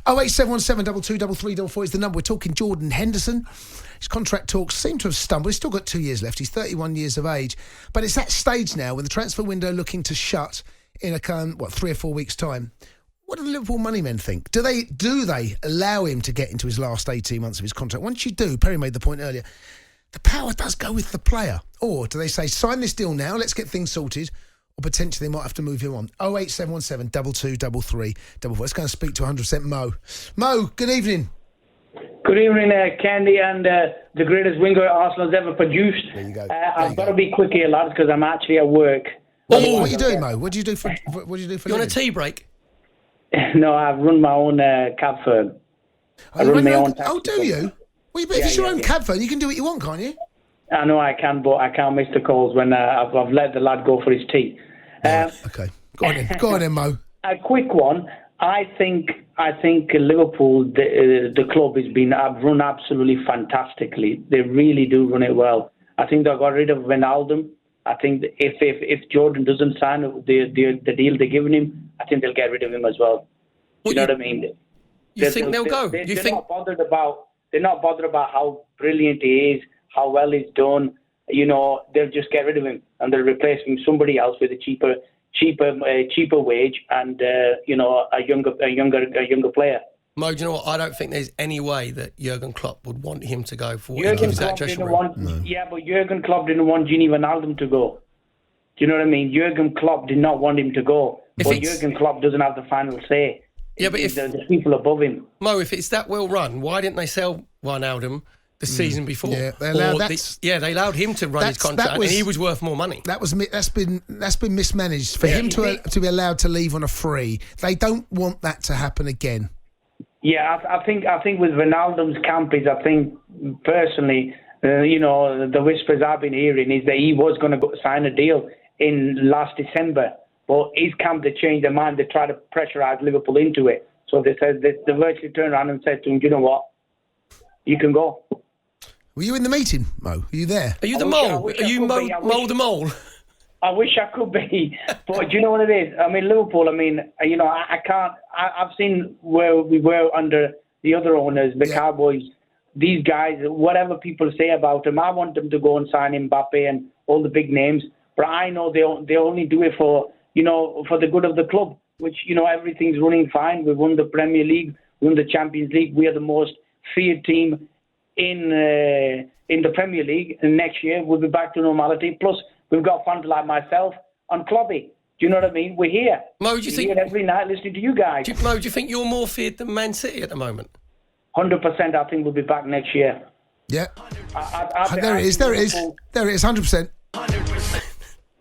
08717 223344 is the number. We're talking Jordan Henderson. His contract talks seem to have stumbled. He's still got 2 years left. He's 31 years of age. But it's that stage now when the transfer window looking to shut in 3 or 4 weeks' time. What do the Liverpool money men think? Do they allow him to get into his last 18 months of his contract? Once you do, Perry made the point earlier, the power does go with the player. Or do they say, sign this deal now, let's get things sorted, or potentially they might have to move him on? 08717 223344. Let's go and speak to 100% Mo. Mo, good evening. Good evening, Candy, and the greatest winger Arsenal's ever produced. There you go. I've got to be quick here, lads, because I'm actually at work. Oh, what are you doing, Mo? What do you do for You living? want a tea break? No, I've run my own cab firm. I run my own taxi. Oh, do you? Well, but if it's your own cab phone, you can do what you want, can't you? I know I can, but I can't miss the calls when I've let the lad go for his tea. Okay. Go on then, Mo. A quick one. I think Liverpool, the club, have run absolutely fantastically. They really do run it well. I think they got rid of Wijnaldum. I think if Jordan doesn't sign the deal they're giving him, I think they'll get rid of him as well. You know what I mean? You think they'll go? They're not bothered about how brilliant he is, how well he's done. You know, they'll just get rid of him and they'll replace him with somebody else with a cheaper wage and a younger player. Mo, do you know what? I don't think there's any way that Jurgen Klopp would want him to go for what he Jurgen gives that Klopp dressing didn't room. want, Yeah, but Jurgen Klopp didn't want Gini Wijnaldum to go. Do you know what I mean? Jurgen Klopp did not want him to go. But Jurgen Klopp doesn't have the final say. Yeah, but if the people above him. Mo, if it's that well run, why didn't they sell Wijnaldum the season before? Yeah, they allowed they allowed him to run his contract, and he was worth more money. That's been mismanaged for him to be allowed to leave on a free. They don't want that to happen again. Yeah, I think with Wijnaldum's camp is, I think personally, the whispers I've been hearing is that he was going to sign a deal in last December, but his camp, they changed their mind. They tried to pressurize Liverpool into it. So they said they virtually turned around and said to him, "You know what? You can go." Were you in the meeting, Mo? Are you there? Are you the mole? Are you Mo the mole? I wish I could be, but do you know what it is? I mean, Liverpool, I can't. I've seen where we were under the other owners, the Cowboys, these guys, whatever people say about them, I want them to go and sign Mbappe and all the big names, but I know they only do it for the good of the club, which, everything's running fine. We won the Premier League, we won the Champions League. We are the most feared team in the Premier League, and next year we'll be back to normality. Plus, we've got fans like myself on Clubby. Do you know what I mean? We're here. Mo, do you think here every night listening to you guys? Mo, do you think you're more feared than Man City at the moment? 100%. I think we'll be back next year. Yeah. There it is. 100%.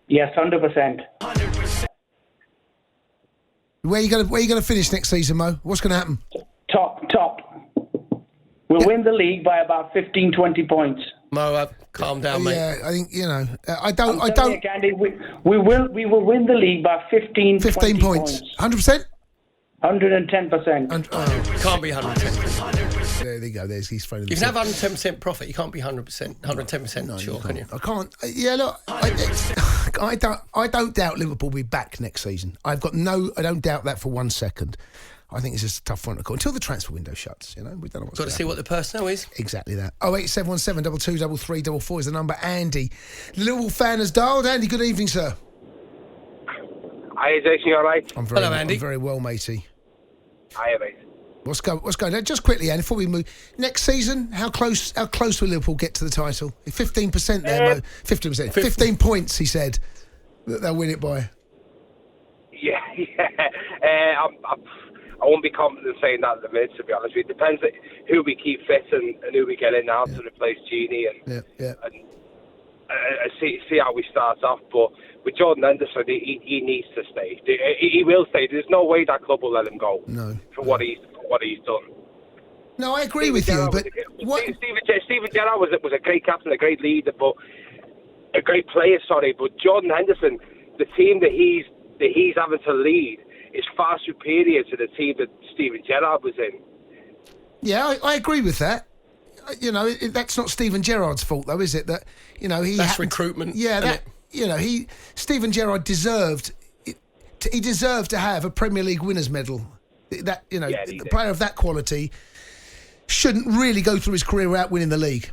Yes, 100%. Where are you going to finish next season, Mo? What's going to happen? Top. We'll win the league by about 15, 20 points. Mo, calm down, mate. Yeah, I think, I don't. You, Candy, we will win the league by 15 points. 100%? 110%. Can't be 110%. There you go. He's phoning. You can have 110% profit. You can't be 110% sure, can you? I can't. Yeah, look, I don't doubt Liverpool will be back next season. I don't doubt that for 1 second. I think it's just a tough one to call until the transfer window shuts. We don't know what's got to see what the personnel is. Exactly that. 08717 223344 is the number. Andy, the Liverpool fan has dialed. Andy, good evening, sir. Hi, Jason, you all right? Hello, Andy. I'm very well, matey. Hi, mate. What's going on? Just quickly, Andy, before we move, next season, how close will Liverpool get to the title? 15% there, Mo. 15%. 15 points, he said, that they'll win it by. Yeah. I won't be confident saying that at the minute, to be honest with you. It depends on who we keep fit and who we get in now to replace Gini and see how we start off. But with Jordan Henderson, he needs to stay. He will stay. There's no way that club will let him go for what he's done. No, I agree with you, but Steven Gerrard was a great captain, a great leader, but a great player. But Jordan Henderson, the team that he's having to lead is far superior to the team that Steven Gerrard was in. Yeah, I agree with that. That's not Steven Gerrard's fault, though, is it? That that's recruitment. Yeah, Steven Gerrard deserved to have a Premier League winners' medal That he a did. player of that quality shouldn't really go through his career without winning the league.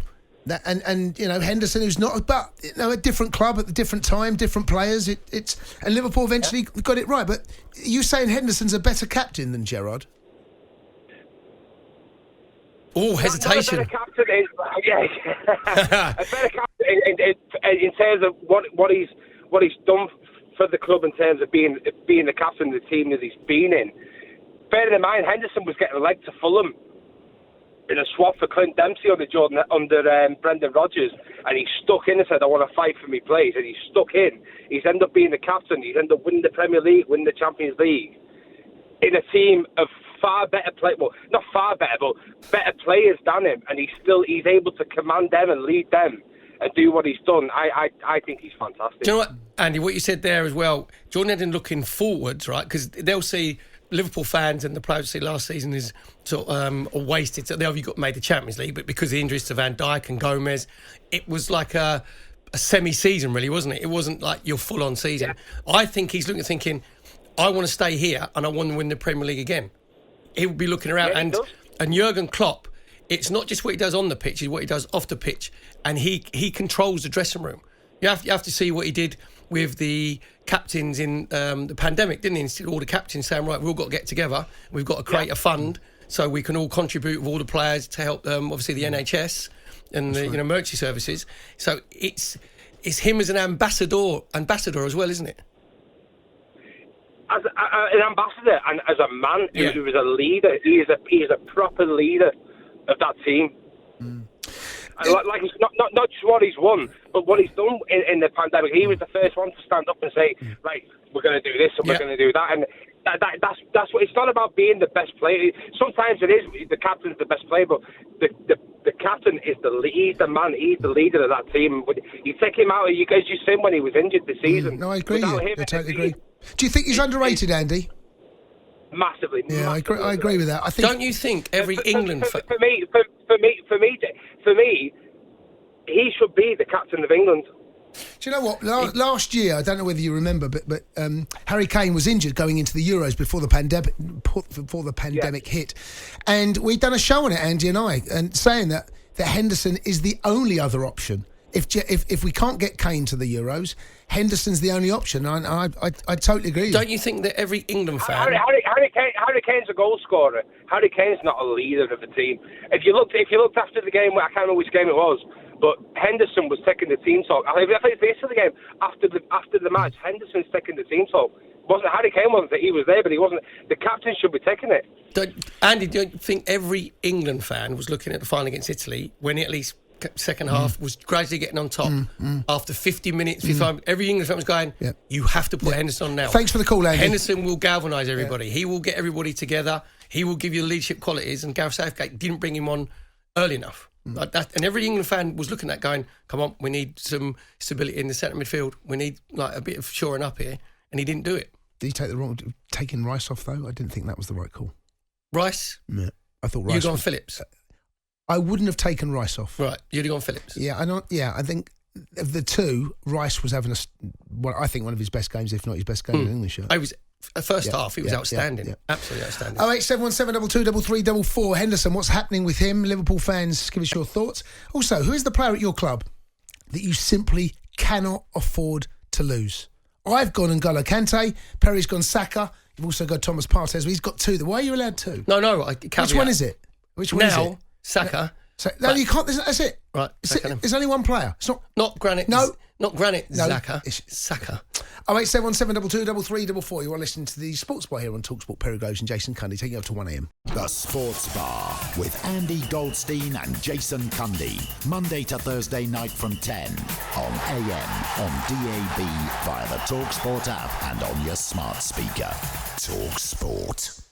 And Henderson, who's not, but a different club at a different time, different players. And Liverpool eventually got it right. But you saying Henderson's a better captain than Gerrard? Oh, hesitation. Not a better captain, a better captain in terms of what he's done for the club in terms of being the captain of the team that he's been in. Bearing in mind, Henderson was getting a leg to Fulham in a swap for Clint Dempsey under Brendan Rodgers, and he stuck in and said, I want to fight for me place, and he stuck in. He's ended up being the captain. He's ended up winning the Premier League, winning the Champions League in a team of far better not far better, but better players than him, and he's able to command them and lead them and do what he's done. I think he's fantastic. Do you know what, Andy, what you said there as well, Jordan Henderson looking forwards, right? Because they'll see Liverpool fans and the players see last season is sort of wasted. So they've made the Champions League, but because of the injuries to Van Dijk and Gomez, it was like a semi-season, really, wasn't it? It wasn't like your full-on season. Yeah. I think he's thinking, I want to stay here and I want to win the Premier League again. He will be looking around, and Jurgen Klopp, it's not just what he does on the pitch, it's what he does off the pitch, and he controls the dressing room. You have to see what he did with the captains in the pandemic, didn't he? Instead of all the captains saying, right, we've all got to get together, we've got to create a fund so we can all contribute with all the players to help obviously the NHS and the emergency services. So it's him as an ambassador as well, isn't it? As an ambassador and as a man who is a leader, he is a proper leader of that team. Like it's not just what he's won, but what he's done in the pandemic. He was the first one to stand up and say, right, we're going to do this and we're going to do that. And that's what. It's not about being the best player. Sometimes it is the captain's the best player, but the captain is he's the man. He's the leader of that team. You take him out, as you seen when he was injured this season. No, I agree. I totally agree. Do you think he's underrated, Andy? Massively. Yeah, massively I agree with that. I think. Don't you think every England for me, he should be the captain of England. Do you know what? Last year, I don't know whether you remember, but Harry Kane was injured going into the Euros before the pandemic hit, and we'd done a show on it, Andy and I, and saying that Henderson is the only other option. If we can't get Kane to the Euros, Henderson's the only option. And I totally agree. Don't you think that every England fan? Harry Kane's a goal scorer. Harry Kane's not a leader of the team. If you looked after the game, I can't remember which game it was, but Henderson was taking the team talk. I think it's the rest of the game after the match. Henderson's taking the team talk. Harry Kane wasn't. He was there, but he wasn't. The captain should be taking it. Andy, don't you think every England fan was looking at the final against Italy when it at least second half was gradually getting on top after 50 minutes, 55 every English fan was going, you have to put Henderson on now. Thanks for the call, Andy. Henderson will galvanise everybody. He will get everybody together. He will give you the leadership qualities, and Gareth Southgate didn't bring him on early enough. Like that, and every England fan was looking at that going, come on, we need some stability in the centre midfield. We need like a bit of shoring up here, and he didn't do it. Did he take the wrong... Taking Rice off, though? I didn't think that was the right call. Rice? Yeah, I thought Rice... You gone Phillips? I wouldn't have taken Rice off. Right, you'd have gone Phillips. Yeah, I think of the two, Rice was having I think one of his best games, if not his best game in English. I was first half. He was outstanding. Yeah. Absolutely outstanding. 08717223344. Henderson, what's happening with him? Liverpool fans, give us your thoughts. Also, who is the player at your club that you simply cannot afford to lose? I've gone N'Golo Kante. Perry's gone Saka. You've also got Thomas Partey. He's got two. Why are you allowed two? No. Which one is it? Which one is it? Saka. No, you can't. That's it. Right. There's only one player. It's not Granit. No. Not Granit No. Xhaka. It's Saka. 08717223344. You are listening to the Sports Bar here on talkSPORT. Perry Groves and Jason Cundy taking you up to 1am. The Sports Bar with Andy Goldstein and Jason Cundy. Monday to Thursday night from 10 on AM, on DAB, via the talkSPORT app and on your smart speaker. talkSPORT.